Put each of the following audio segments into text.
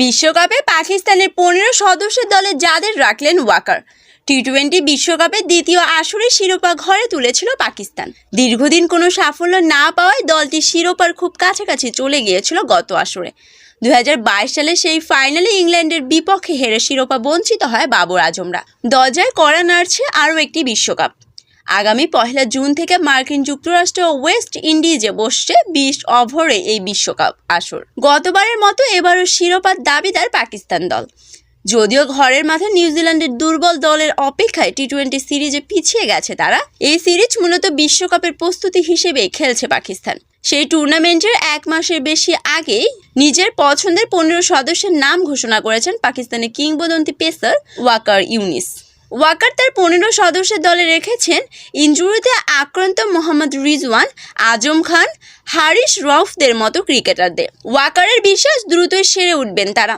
বিশ্বকাপে পাকিস্তানের 15 সদস্যের দলে যাদের রাখলেন ওয়াকার। টি-20 বিশ্বকাপের দ্বিতীয় আসরে শিরোপা ঘরে তুলেছিল পাকিস্তান। দীর্ঘদিন কোনো সাফল্য না পাওয়ায় দলটি শিরোপার খুব কাছাকাছি চলে গিয়েছিল গত আসরে। 2022 সালে সেই ফাইনালে ইংল্যান্ডের বিপক্ষে হেরে শিরোপা বঞ্চিত হয় বাবর আজমরা। দরজায় কড়া নাড়ছে আরও একটি বিশ্বকাপ। আগামী 1 জুন থেকে মার্কিন যুক্তরাষ্ট্র ও ওয়েস্ট ইন্ডিজে বসছে 20 ওভারে এই বিশ্বকাপ আসর। গতবারের মতো এবারও শিরোপার দাবিদার পাকিস্তান দল। যদিও ঘরের মাঠে নিউজিল্যান্ডের দুর্বল দলের অপেক্ষায় টি-20 সিরিজে পিছিয়ে গেছে তারা। এই সিরিজ মূলত বিশ্বকাপের প্রস্তুতি হিসেবেই খেলছে পাকিস্তান। সেই টুর্নামেন্টের 1 মাসের বেশি আগেই নিজের পছন্দের 15 সদস্যের নাম ঘোষণা করেছেন পাকিস্তানের কিংবদন্তি পেসার ওয়াকার ইউনিস। ওয়াকার তার 15 সদস্যের দলে রেখেছেন ইনজুরিতে আক্রান্ত মোহাম্মদ রিজওয়ান, আজম খান, হারিস রউফদের মতো ক্রিকেটারদের। ওয়াকারের বিশ্বাস দ্রুতই সেরে উঠবেন তারা।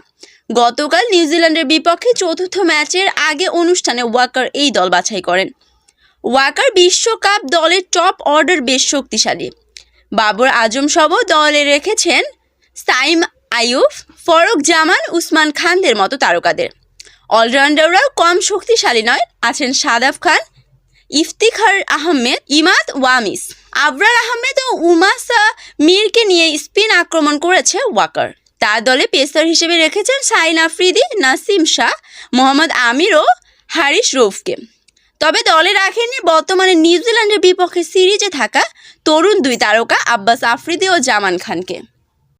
গতকাল নিউজিল্যান্ডের বিপক্ষে চতুর্থ ম্যাচের আগে অনুষ্ঠানে ওয়াকার এই দল বাছাই করেন। ওয়াকার বিশ্বকাপ দলের টপ অর্ডার বেশ শক্তিশালী। বাবর আজম সহ দলে রেখেছেন সাইম আইয়ুব, ফরক জামান, উসমান খানদের মতো তারকাদের। অলরাউন্ডাররাও কম শক্তিশালী নয়, আছেন সাদাব খান, ইফতিখার আহমেদ, ইমাদ ওয়ামিস, আবরার আহমেদ ও উমাসা মীরকে নিয়ে স্পিন আক্রমণ করেছে ওয়াকার। তার দলে পেসার হিসেবে রেখেছেন সাইন আফ্রিদি, নাসিম শাহ, মোহাম্মদ আমির ও হারিস রউফকে। তবে দলে রাখেননি বর্তমানে নিউজিল্যান্ডের বিপক্ষে সিরিজে থাকা তরুণ 2 তারকা আব্বাস আফ্রিদি ও জামান খানকে।